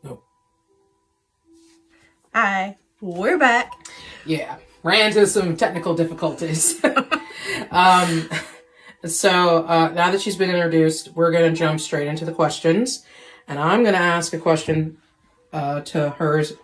Nope. Hi, we're back. Yeah, ran into some technical difficulties. So now that she's been introduced, we're going to jump straight into the questions. And I'm going to ask a question to her as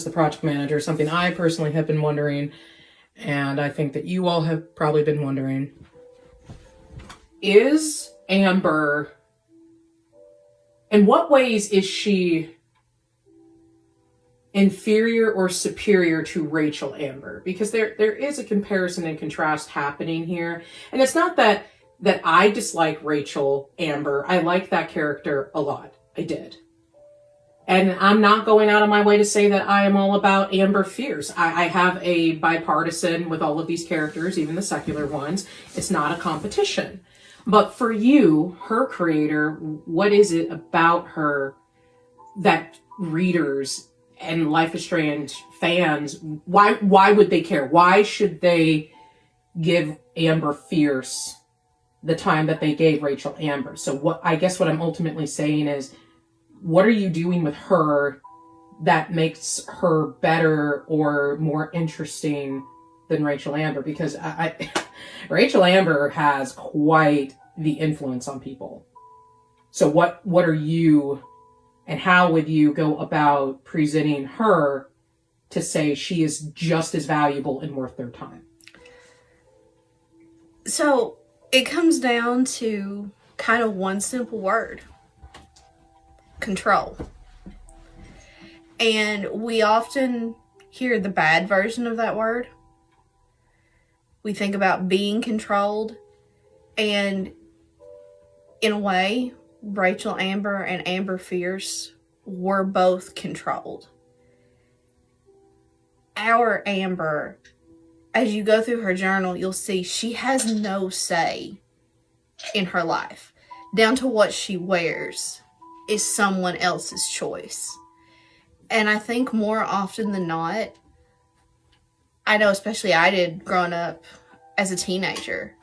the project manager, something I personally have been wondering, and I think that you all have probably been wondering. Is Amber, in what ways is she inferior or superior to Rachel Amber? Because there is a comparison and contrast happening here. And it's not that I dislike Rachel Amber. I like that character a lot. I did. And I'm not going out of my way to say that I am all about Amber Fierce. I have a bipartisan with all of these characters, even the secular ones. It's not a competition. But for you, her creator, what is it about her that readers and Life is Strange fans, why would they care? Why should they give Amber Fierce the time that they gave Rachel Amber? So what I'm ultimately saying is, what are you doing with her that makes her better or more interesting than Rachel Amber? Because Rachel Amber has quite the influence on people. So what are you, and how would you go about presenting her to say she is just as valuable and worth their time? So it comes down to kind of one simple word: control. And we often hear the bad version of that word. We think about being controlled, and in a way, Rachel Amber and Amber Fierce were both controlled. Our Amber, as you go through her journal, you'll see she has no say in her life. Down to what she wears is someone else's choice. And I think more often than not, I know especially I did growing up as a teenager,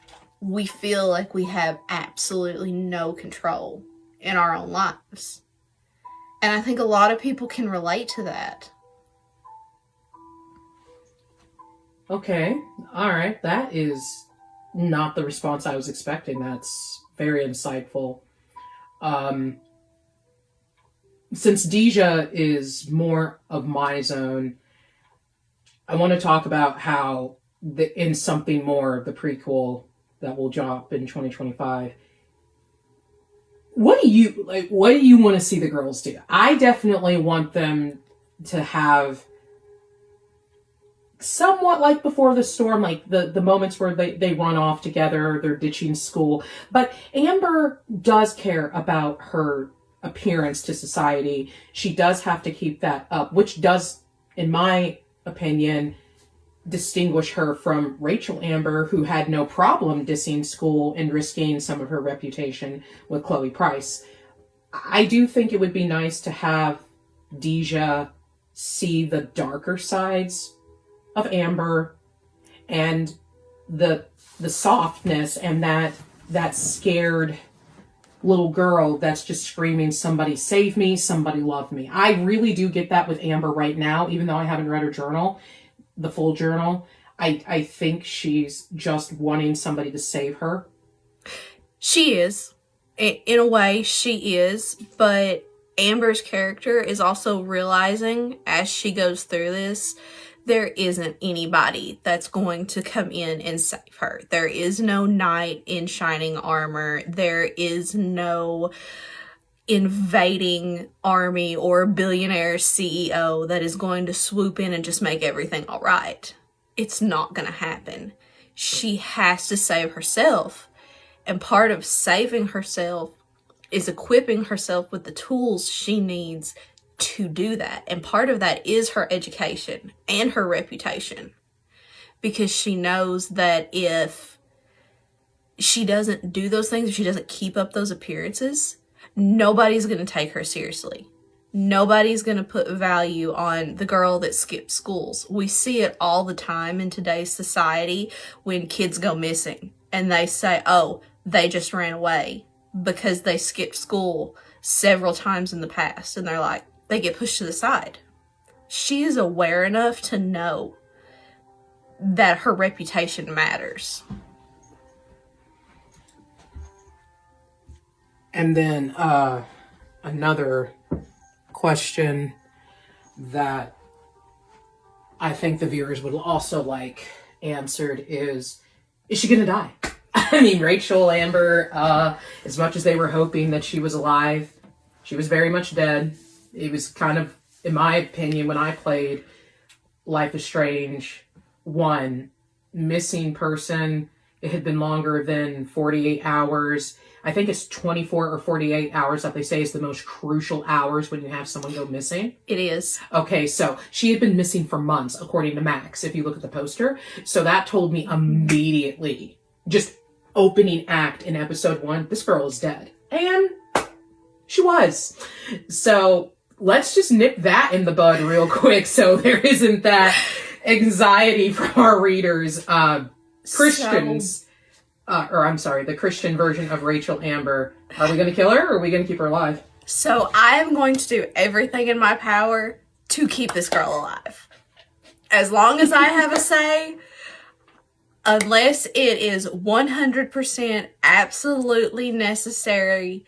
we feel like we have absolutely no control in our own lives. And I think a lot of people can relate to that. Okay. All right. That is not the response I was expecting. That's very insightful. Since Dejah is more of my zone, I want to talk about how in something more, the prequel that will drop in 2025. What do you want to see the girls do? I definitely want them to have somewhat like Before the Storm, like the moments where they run off together, they're ditching school. But Amber does care about her appearance to society. She does have to keep that up, which does, in my opinion, distinguish her from Rachel Amber, who had no problem dissing school and risking some of her reputation with Chloe Price. I do think it would be nice to have Dejah see the darker sides of Amber and the softness and that scared little girl that's just screaming, somebody save me, somebody love me. I really do get that with Amber right now, even though I haven't read her journal, the full journal. I think she's just wanting somebody to save her. She is. In a way, she is. But Amber's character is also realizing, as she goes through this, there isn't anybody that's going to come in and save her. There is no knight in shining armor. There is no invading army or billionaire CEO that is going to swoop in and just make everything all right. It's not going to happen. She has to save herself. And part of saving herself is equipping herself with the tools she needs to do that. And part of that is her education and her reputation. Because she knows that if she doesn't do those things, if she doesn't keep up those appearances, nobody's going to take her seriously. Nobody's going to put value on the girl that skipped schools. We see it all the time in today's society when kids go missing and they say, oh, they just ran away because they skipped school several times in the past. And they're like, they get pushed to the side. She is aware enough to know that her reputation matters. And then another question that I think the viewers would also like answered is she gonna die? I mean, Rachel Amber, as much as they were hoping that she was alive, she was very much dead. It was kind of, in my opinion, when I played Life is Strange 1, missing person. It had been longer than 48 hours. I think it's 24 or 48 hours that they say is the most crucial hours when you have someone go missing. It is. Okay, so she had been missing for months, according to Max, if you look at the poster. So that told me immediately, just opening act in episode 1, this girl is dead. And she was. So let's just nip that in the bud real quick so there isn't that anxiety from our readers. Christians, the Christian version of Rachel Amber. Are we going to kill her or are we going to keep her alive? So I am going to do everything in my power to keep this girl alive. As long as I have a say, unless it is 100% absolutely necessary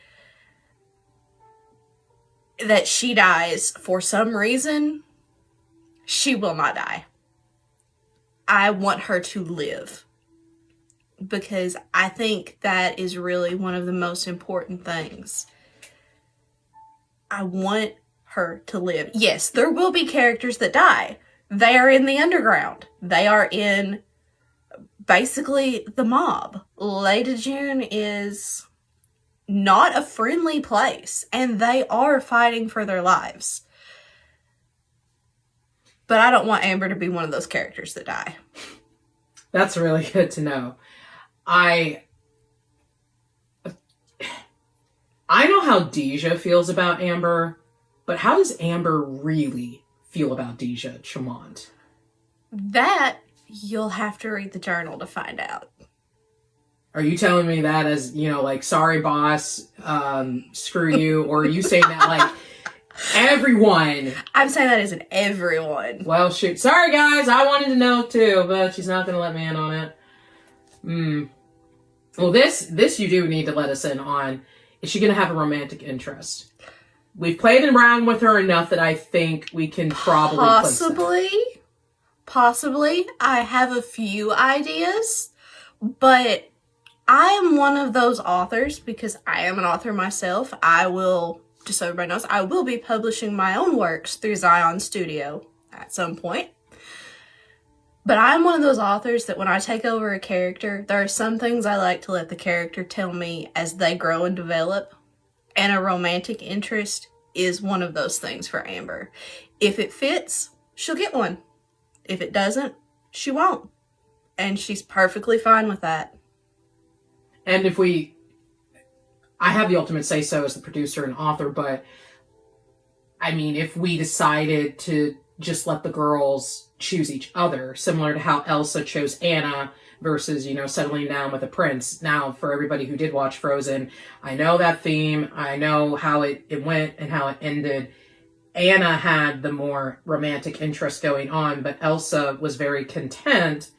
that she dies for some reason, she will not die. I want her to live. Because I think that is really one of the most important things. I want her to live. Yes, there will be characters that die. They are in the underground. They are in basically the mob. Dejah is not a friendly place, and they are fighting for their lives. But I don't want Amber to be one of those characters that die. That's really good to know. I know how Dejah feels about Amber, but how does Amber really feel about Dejah, Chamont? That you'll have to read the journal to find out. Are you telling me that as, like, sorry boss, screw you, or are you saying that like everyone? I'm saying that as an everyone. Well, shoot. Sorry guys, I wanted to know too, but she's not going to let me in on it. Well, this you do need to let us in on. Is she going to have a romantic interest? We've played around with her enough that I think we can probably Possibly. I have a few ideas, but I am one of those authors, because I am an author myself. I will, just so everybody knows, I will be publishing my own works through Zaion Studio at some point. But I'm one of those authors that when I take over a character, there are some things I like to let the character tell me as they grow and develop. And a romantic interest is one of those things for Amber. If it fits, she'll get one. If it doesn't, she won't. And she's perfectly fine with that. And I have the ultimate say-so as the producer and author, but I mean, if we decided to just let the girls choose each other, similar to how Elsa chose Anna versus, settling down with a prince. Now, for everybody who did watch Frozen, I know that theme. I know how it went and how it ended. Anna had the more romantic interest going on, but Elsa was very content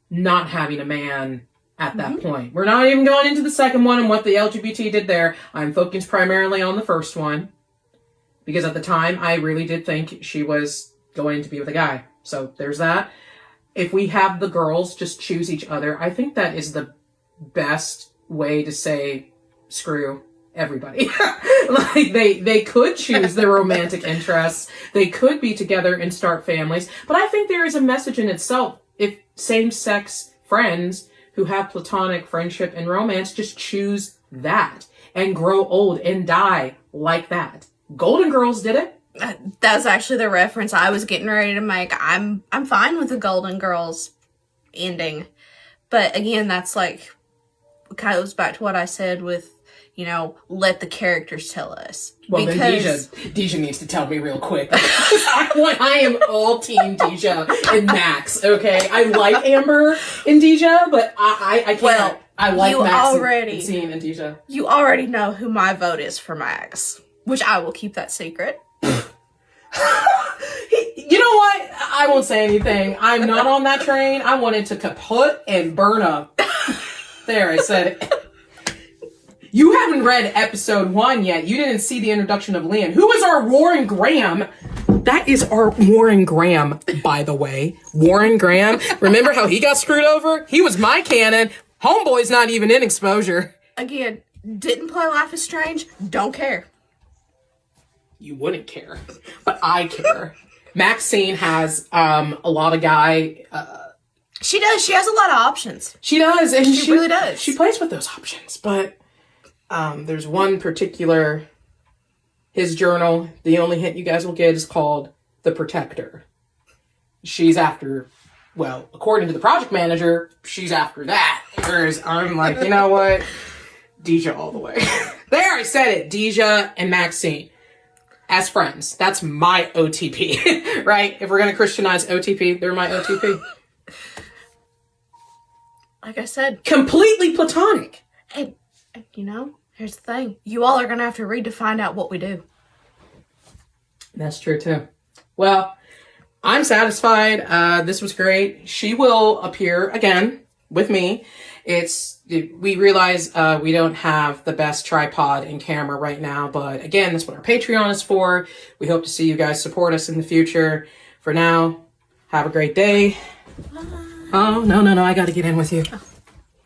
not having a man at that point. We're not even going into the second one and what the LGBT did there. I'm focused primarily on the first one, because at the time, I really did think she was going to be with a guy. So there's that. If we have the girls just choose each other, I think that is the best way to say screw everybody. Like they could choose their romantic interests. They could be together and start families. But I think there is a message in itself if same-sex friends who have platonic friendship and romance just choose that and grow old and die like that. Golden Girls did it. That's actually the reference I was getting ready to make. I'm fine with the Golden Girls ending. But again, that's like, kind of goes back to what I said with, let the characters tell us. Well, because then Dejah needs to tell me real quick. I am all team Dejah and Max, okay? I like Amber and Dejah, but I can't. Well, I like Maxine and Dejah. You already know who my vote is for Max, which I will keep that secret. I won't say anything. I'm not on that train. I want it to kaput and burn up. There, I said it. You haven't read episode 1 yet. You didn't see the introduction of Leon. Who is our Warren Graham? That is our Warren Graham, by the way. Warren Graham. Remember how he got screwed over? He was my canon. Homeboy's not even in exposure. Again, didn't play Life is Strange. Don't care. You wouldn't care, but I care. Maxine has a lot of guy. She does. She has a lot of options. She does, and she really does. She plays with those options, but there's one particular. His journal. The only hint you guys will get is called The Protector. She's after. Well, according to the project manager, she's after that. Whereas I'm like, you know what? Dejah all the way. There, I said it. Dejah and Maxine. As friends. That's my OTP. Right? If we're going to Christianize OTP, they're my OTP. Like I said. Completely platonic. And you know, here's the thing. You all are going to have to read to find out what we do. That's true, too. Well, I'm satisfied. This was great. She will appear again with me. We realize we don't have the best tripod and camera right now, but again, that's what our Patreon is for. We hope to see you guys support us in the future. For now, have a great day. Bye. Oh, no, I gotta get in with you.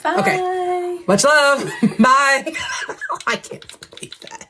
Bye. Okay. Much love. Bye. I can't believe that.